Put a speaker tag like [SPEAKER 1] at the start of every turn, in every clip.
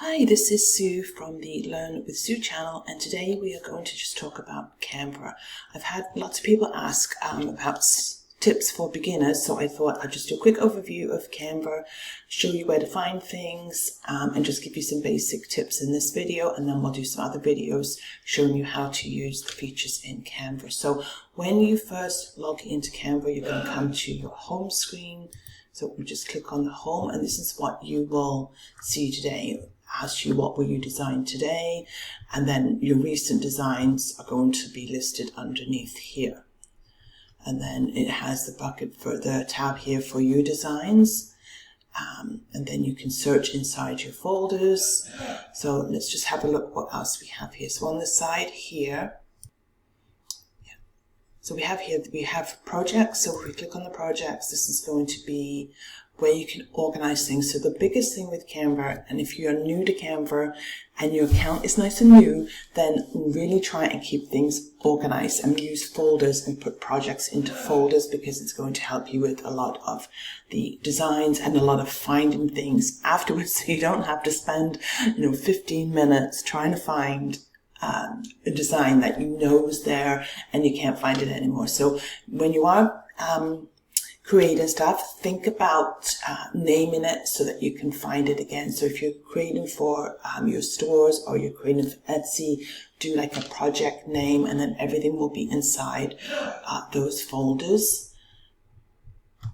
[SPEAKER 1] Hi, this is Sue from the Learn with Sue channel, and today we are going to just talk about Canva. I've had lots of people ask about tips for beginners, so I thought I'd just do a quick overview of Canva, show you where to find things, and just give you some basic tips in this video, and then we'll do some other videos showing you how to use the features in Canva. So when you first log into Canva, you're going to come to your home screen. So we just click on the home, and this is what you will see today. Ask you what will you design today, and then your recent designs are going to be listed underneath here. And then it has the bucket for the tab here for your designs, and then you can search inside your folders. So let's just have a look what else we have here. So on the side here, so we have projects. So if we click on the projects, this is going to be where you can organize things. So the biggest thing with Canva, and if you're new to Canva and your account is nice and new, then really try and keep things organized and use folders and put projects into folders, because it's going to help you with a lot of the designs and a lot of finding things afterwards, so you don't have to spend 15 minutes trying to find a design that you know is there and you can't find it anymore. So when you are creating stuff, think about naming it so that you can find it again. So if you're creating for your stores or you're creating for Etsy, do like a project name, and then everything will be inside those folders.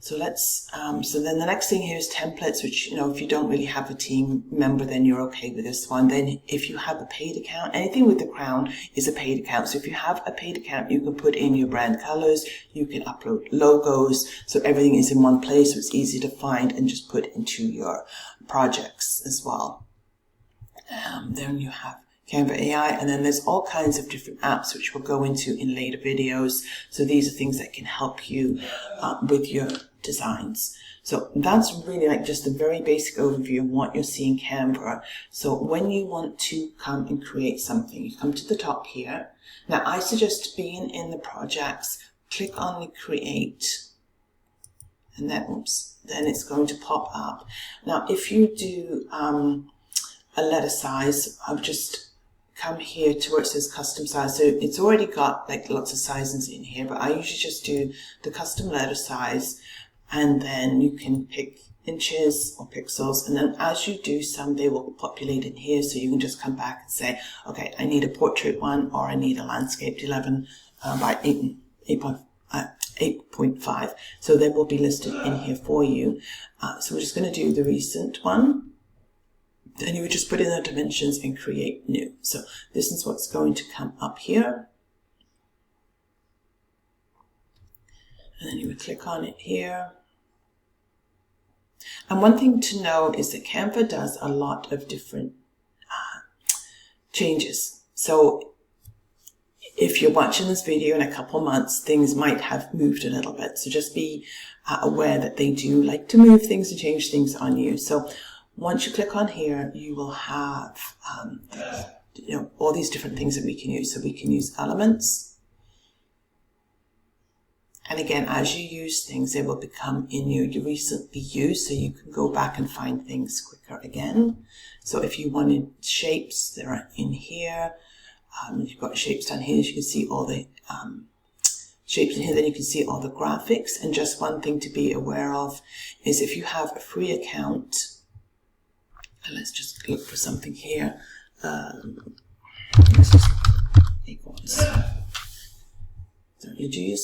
[SPEAKER 1] So let's, so then the next thing here is templates, which, if you don't really have a team member, then you're okay with this one. Then if you have a paid account, anything with the crown is a paid account. So if you have a paid account, you can put in your brand colors, you can upload logos, so everything is in one place, so it's easy to find and just put into your projects as well. Then you have Canva AI, and then there's all kinds of different apps which we'll go into in later videos. So these are things that can help you with your designs. So that's really like just a very basic overview of what you'll see in Canva. So when you want to come and create something, you come to the top here. Now I suggest being in the projects, click on the create, and then then it's going to pop up. Now if you do a letter size, I've just come here to where it says custom size. So it's already got like lots of sizes in here, but I usually just do the custom letter size, and then you can pick inches or pixels, and then as you do some, they will populate in here, so you can just come back and say, okay, I need a portrait one, or I need a landscaped 11 by 8.5. So they will be listed in here for you. So we're just going to do the recent one. Then you would just put in the dimensions and create new. So this is what's going to come up here. And then you would click on it here. And one thing to know is that Canva does a lot of different changes. So if you're watching this video in a couple months, things might have moved a little bit. So just be aware that they do like to move things and change things on you. So once you click on here, you will have all these different things that we can use. So we can use elements. And again, as you use things, they will become in you recently used, so you can go back and find things quicker again. So if you wanted shapes, they're in here. You've got shapes down here, as you can see all the shapes in here, then you can see all the graphics. And just one thing to be aware of is if you have a free account, and let's just look for something here. Let's just take one. So you do your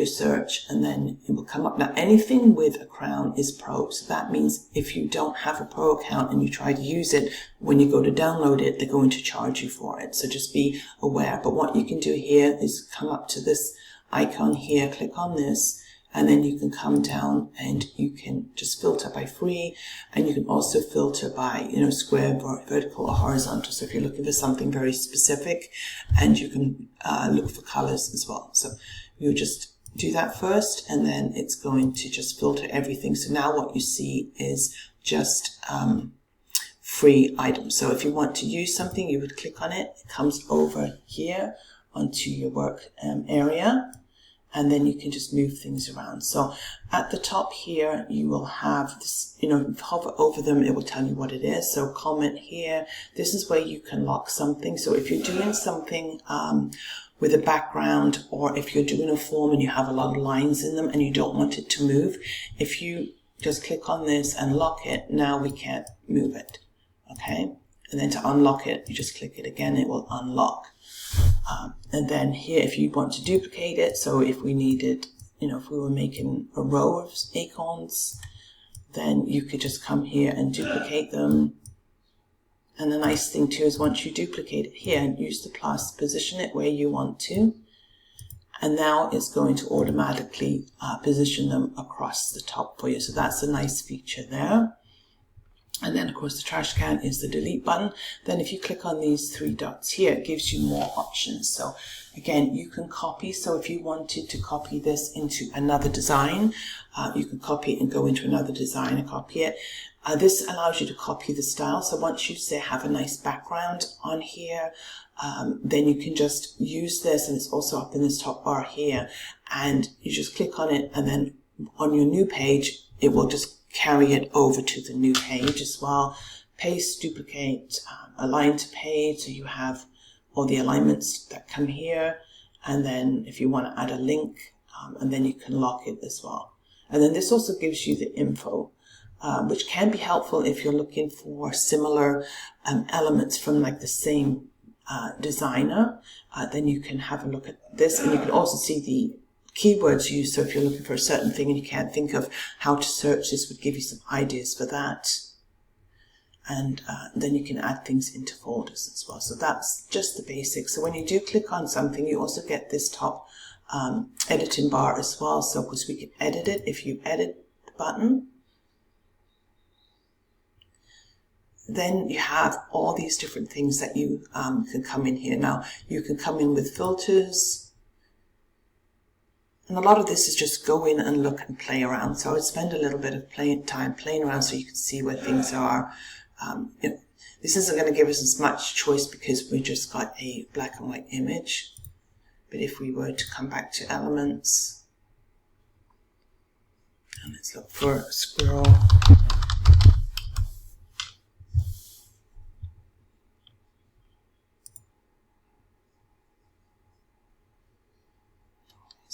[SPEAKER 1] search, and then it will come up. Now anything with a crown is pro. So that means if you don't have a pro account and you try to use it, when you go to download it, they're going to charge you for it. So just be aware. But what you can do here is come up to this icon here, click on this, and then you can come down and you can just filter by free, and you can also filter by, square, vertical, or horizontal. So if you're looking for something very specific, and you can look for colors as well. So you just do that first, and then it's going to just filter everything. So now what you see is just free items. So if you want to use something, you would click on it. It comes over here onto your work area. and then you can just move things around. So at the top here, you will have this, you know, if you hover over them, it will tell you what it is. So comment here, this is where you can lock something. So if you're doing something with a background, or if you're doing a form and you have a lot of lines in them and you don't want it to move, if you just click on this and lock it, now we can't move it, okay? And then to unlock it, you just click it again, it will unlock. And then here, if you want to duplicate it, so if we needed, you know, if we were making a row of acorns, then you could just come here and duplicate them. And the nice thing too is once you duplicate it here and use the plus, position it where you want to, and now it's going to automatically position them across the top for you. So that's a nice feature there. And then of course the trash can is the delete button. Then if you click on these three dots here, it gives you more options. So again, you can copy. So if you wanted to copy this into another design, you can copy it and go into another design and copy it. This allows you to copy the style. So once you say have a nice background on here, then you can just use this, and it's also up in this top bar here, and you just click on it, and then on your new page, it will just carry it over to the new page as well. Paste, duplicate, align to page, so you have all the alignments that come here, and then if you want to add a link, and then you can lock it as well. And then this also gives you the info, which can be helpful if you're looking for similar elements from like the same designer. Then you can have a look at this, and you can also see the keywords used. So if you're looking for a certain thing and you can't think of how to search, this would give you some ideas for that. And then you can add things into folders as well. So that's just the basics. So when you do click on something, you also get this top editing bar as well. So of course we can edit it. If you edit the button, then you have all these different things that you can come in here. Now you can come in with filters. And a lot of this is just go in and look and play around. So I would spend a little bit of time playing around so you can see where things are. You know, this isn't going to give us as much choice because we just got a black and white image. But if we were to come back to elements, and let's look for a squirrel.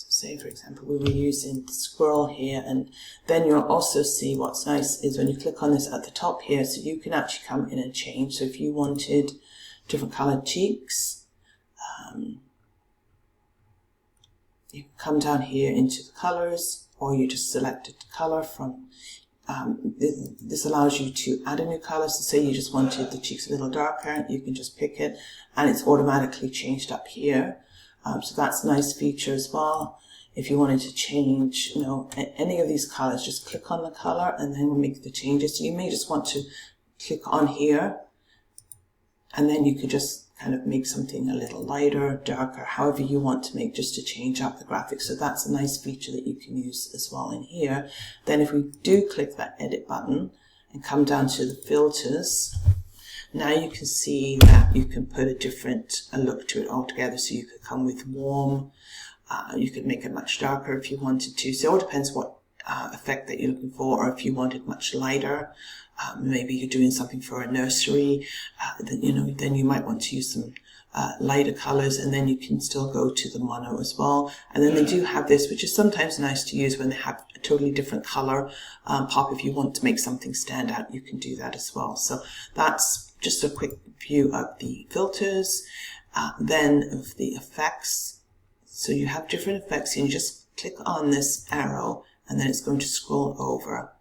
[SPEAKER 1] Say, for example, we were using the squirrel here, and then you'll also see what's nice is when you click on this at the top here, so you can actually come in and change. So if you wanted different colored cheeks, you can come down here into the colors, or you just selected the color from, this allows you to add a new color. So say you just wanted the cheeks a little darker, you can just pick it, and it's automatically changed up here. So that's a nice feature as well. If you wanted to change, you know, any of these colors, just click on the color and then we'll make the changes. So you may just want to click on here, and then you could just kind of make something a little lighter, darker, however you want to make, just to change up the graphics. So that's a nice feature that you can use as well in here. Then if we do click that edit button and come down to the filters, now you can see that you can put a different look to it altogether. So you could come with warm, you could make it much darker if you wanted to. So it all depends what effect that you're looking for, or if you want it much lighter. Maybe you're doing something for a nursery, then, you know, then you might want to use some lighter colors, and then you can still go to the mono as well. And then they do have this, which is sometimes nice to use when they have a totally different color pop. If you want to make something stand out, you can do that as well. So that's just a quick view of the filters, then of the effects. So you have different effects, and you just click on this arrow, and then it's going to scroll over.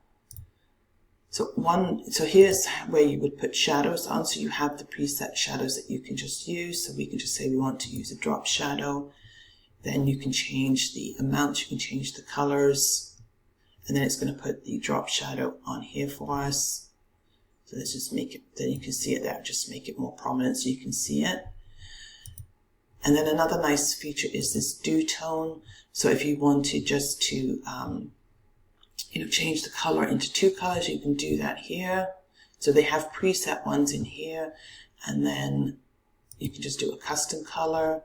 [SPEAKER 1] So here's where you would put shadows on. So you have the preset shadows that you can just use. So we can just say we want to use a drop shadow. Then you can change the amount, you can change the colors, and then it's going to put the drop shadow on here for us. So let's just make it, then you can see it there, just make it more prominent so you can see it. And then another nice feature is this dew tone. So if you wanted just to, you know, change the color into two colors, you can do that here. So they have preset ones in here, and then you can just do a custom color.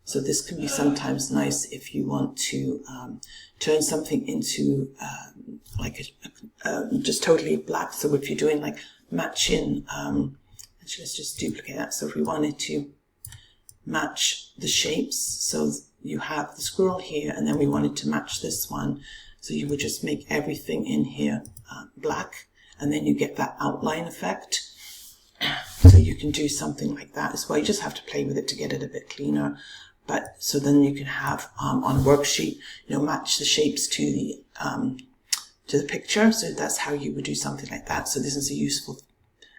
[SPEAKER 1] So this can be sometimes nice if you want to turn something into just totally black. So if you're doing like matching, actually let's just duplicate that. So if we wanted to match the shapes, so you have the squirrel here, and then we wanted to match this one. So you would just make everything in here black, and then you get that outline effect. So you can do something like that as well. You just have to play with it to get it a bit cleaner. But so then you can have on a worksheet, match the shapes to the picture. So that's how you would do something like that. So this is a useful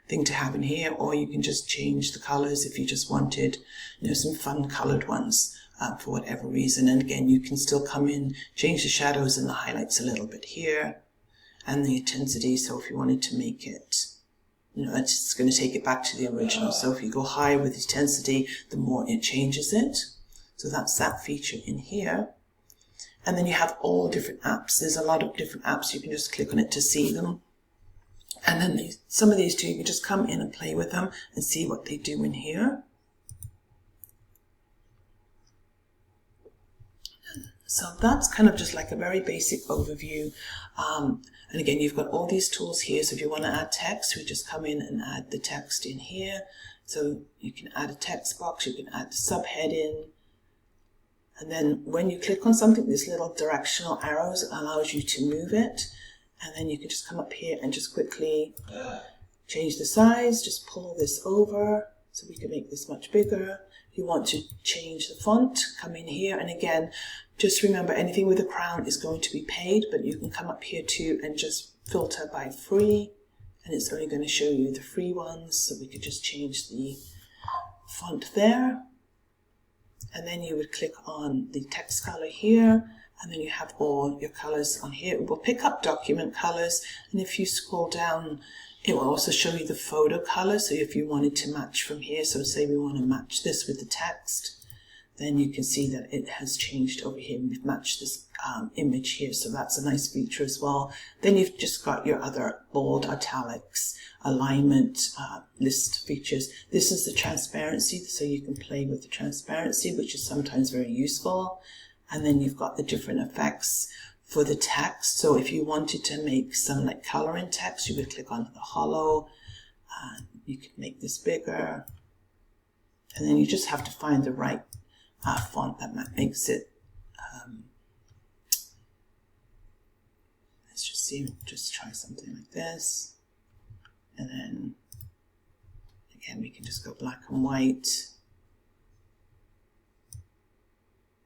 [SPEAKER 1] thing to have in here, or you can just change the colors if you just wanted, some fun colored ones for whatever reason. And again, you can still come in, change the shadows and the highlights a little bit here, and the intensity. So if you wanted to make it, it's just going to take it back to the original. So if you go higher with intensity, the more it changes it. So that's that feature in here. And then you have all different apps. There's a lot of different apps. You can just click on it to see them. And then some of these two, you can just come in and play with them and see what they do in here. So that's kind of just like a very basic overview. And again, you've got all these tools here. So if you want to add text, we just come in and add the text in here. So you can add a text box, you can add the subheading. And then when you click on something, this little directional arrows allows you to move it. And then you can just come up here and just quickly change the size, just pull this over so we can make this much bigger. If you want to change the font, come in here. And again, just remember anything with a crown is going to be paid, but you can come up here too and just filter by free. And it's only going to show you the free ones. So we could just change the font there. And then you would click on the text color here, and then you have all your colors on here. It will pick up document colors, and if you scroll down, it will also show you the photo color. So if you wanted to match from here, so say we want to match this with the text, then you can see that it has changed over here. We've matched this image here, so that's a nice feature as well. Then you've just got your other bold, italics, alignment, list features. This is the transparency, so you can play with the transparency, which is sometimes very useful. And then you've got the different effects for the text. So if you wanted to make some like coloring text, you would click on the hollow. You can make this bigger. And then you just have to find the right font that makes it. Let's just see, just try something like this. And then again, we can just go black and white.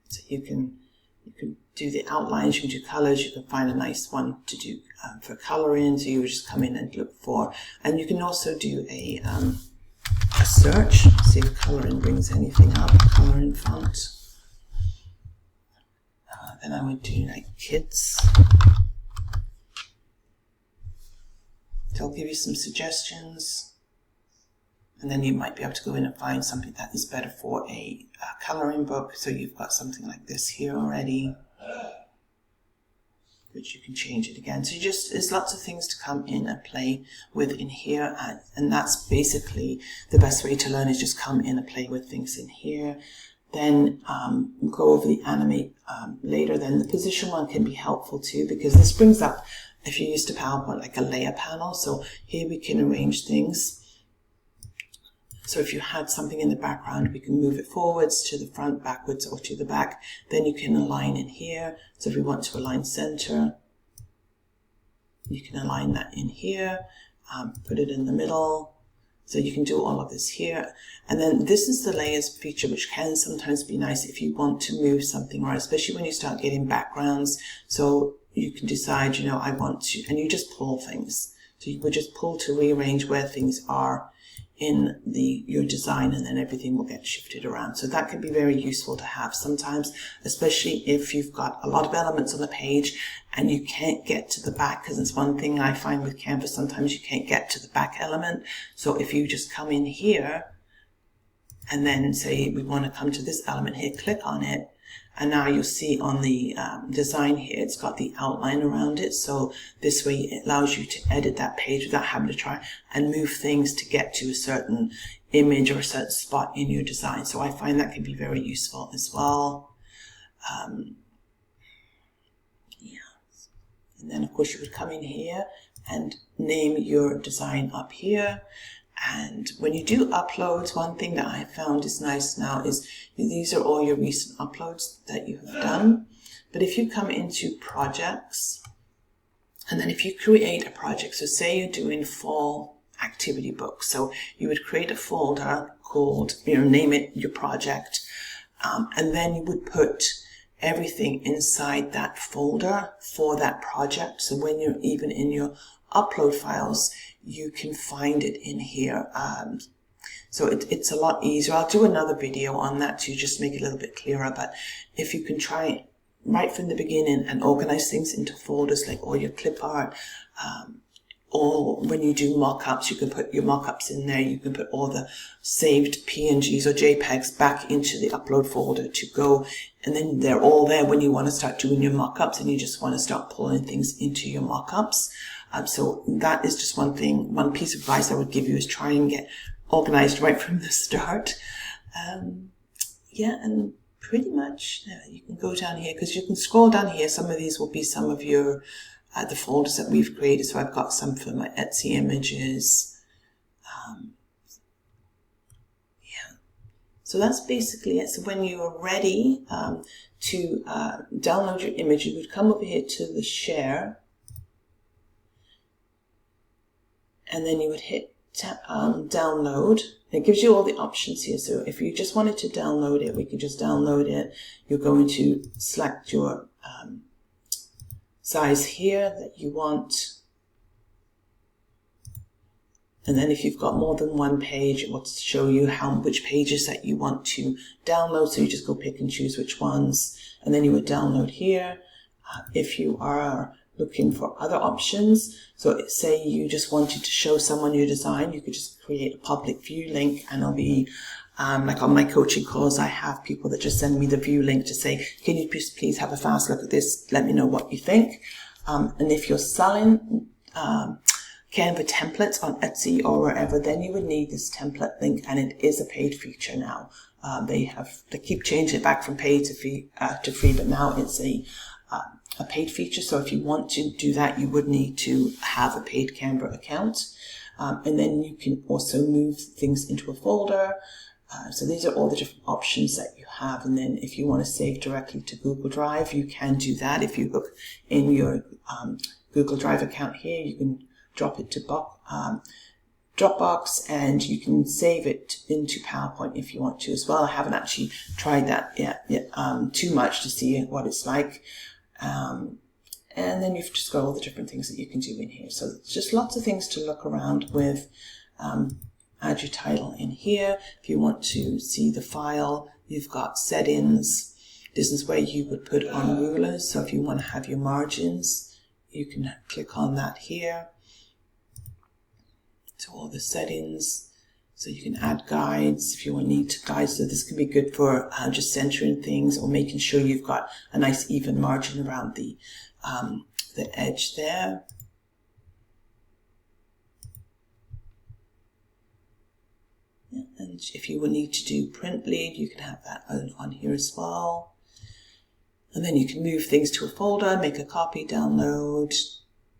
[SPEAKER 1] So you can do the outlines, you can do colors, you can find a nice one to do for coloring. So you would just come in and look for, and you can also do a search, see if coloring brings anything up, coloring font. Then I would do like kids. They'll give you some suggestions. And then you might be able to go in and find something that is better for a coloring book. So you've got something like this here already, which you can change it again. So there's lots of things to come in and play with in here. And that's basically the best way to learn, is just come in and play with things in here. Then go over the animate later. Then the position one can be helpful too, because this brings up, if you used to PowerPoint, like a layer panel. So here we can arrange things. So if you had something in the background, we can move it forwards, to the front, backwards, or to the back. Then you can align in here. So if we want to align center, you can align that in here, put it in the middle. So you can do all of this here. And then this is the layers feature, which can sometimes be nice if you want to move something, right? Especially when you start getting backgrounds. So you can decide, I want to, and you just pull things. So you would just pull to rearrange where things are in your design, and then everything will get shifted around. So that can be very useful to have sometimes, especially if you've got a lot of elements on the page and you can't get to the back, because it's one thing I find with Canva, sometimes you can't get to the back element. So if you just come in here and then say we want to come to this element here, click on it, and now you'll see on the design here, it's got the outline around it. So this way it allows you to edit that page without having to try and move things to get to a certain image or a certain spot in your design. So I find that can be very useful as well. And then of course you would come in here and name your design up here. And when you do uploads, one thing that I found is nice now is these are all your recent uploads that you have done. But if you come into projects, and then if you create a project, so say you're doing fall activity book, so you would create a folder called, name it your project, and then you would put everything inside that folder for that project. So when you're even in your upload files, you can find it in here. So it's a lot easier. I'll do another video on that to just make it a little bit clearer. But if you can try right from the beginning and organize things into folders, like all your clip art, or when you do mock-ups, you can put your mock-ups in there. You can put all the saved PNGs or JPEGs back into the upload folder to go. And then they're all there when you want to start doing your mock-ups and you just want to start pulling things into your mock-ups. So that is just one thing, one piece of advice I would give you is try and get organized right from the start. Yeah, and pretty much you can go down here because you can scroll down here. Some of these will be some of your the folders that we've created. So I've got some for my Etsy images. Yeah, so that's basically it. So when you are ready to download your image, you would come over here to the share, and then you would hit download. It gives you all the options here. So if you just wanted to download it, we could just download it. You're going to select your size here that you want. And then if you've got more than one page, it will show you which pages that you want to download. So you just go pick and choose which ones. And then you would download here. If you are looking for other options, so say you just wanted to show someone your design, you could just create a public view link, and it'll be like on my coaching calls, I have people that just send me the view link to say, can you please have a fast look at this? Let me know what you think. And if you're selling Canva templates on Etsy or wherever, then you would need this template link, and it is a paid feature now. They keep changing it back from paid to free, but now it's a paid feature. So if you want to do that, you would need to have a paid Canva account. And then you can also move things into a folder. So these are all the different options that you have. And then if you want to save directly to Google Drive, you can do that. If you look in your Google Drive account here, you can drop it to Dropbox, and you can save it into PowerPoint if you want to as well. I haven't actually tried that yet too much to see what it's like. And then you've just got all the different things that you can do in here. So it's just lots of things to look around with. Add your title in here. If you want to see the file, you've got settings. This is where you would put on rulers. So if you want to have your margins, you can click on that here. So all the settings. So you can add guides if you need to guides. So this can be good for just centering things or making sure you've got a nice even margin around the edge there. Yeah, and if you will need to do print bleed, you can have that on here as well. And then you can move things to a folder, make a copy, download,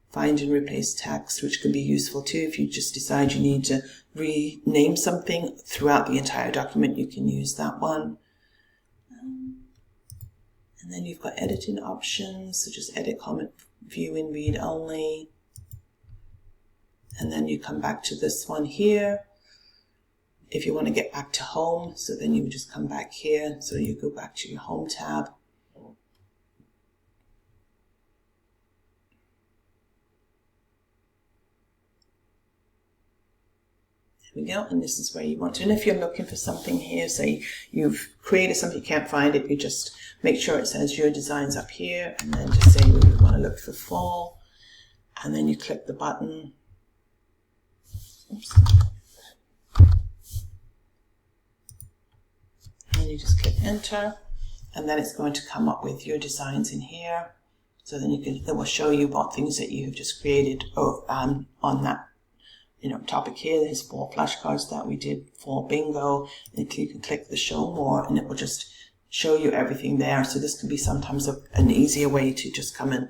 [SPEAKER 1] find and replace text, which can be useful too. If you just decide you need to rename something throughout the entire document, you can use that one. And then you've got editing options, so just edit, comment, view, and read only. And then you come back to this one here. If you want to get back to home, so then you would just come back here. So you go back to your home tab. There we go, and this is where you want to. And if you're looking for something here, say you've created something, you can't find it, you just make sure it says your designs up here, and then just say we want to look for fall, and then you click the button. Oops. And you just click enter, and then it's going to come up with your designs in here. So then it will show you what things that you have just created on that topic here. There's 4 flashcards that we did for bingo, and you can click the show more and it will just show you everything there. So this can be sometimes an easier way to just come and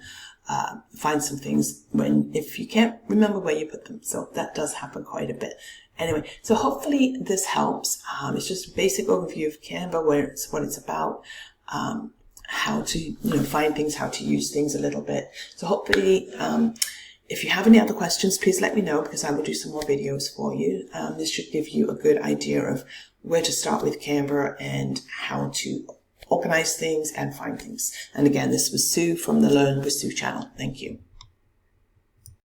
[SPEAKER 1] find some things if you can't remember where you put them. So that does happen quite a bit. Anyway, so hopefully this helps. It's just a basic overview of Canva, what it's about, how to find things, how to use things a little bit. So hopefully, if you have any other questions, please let me know, because I will do some more videos for you. This should give you a good idea of where to start with Canva and how to organize things and find things. And again, this was Sue from the Learn with Sue channel. Thank you.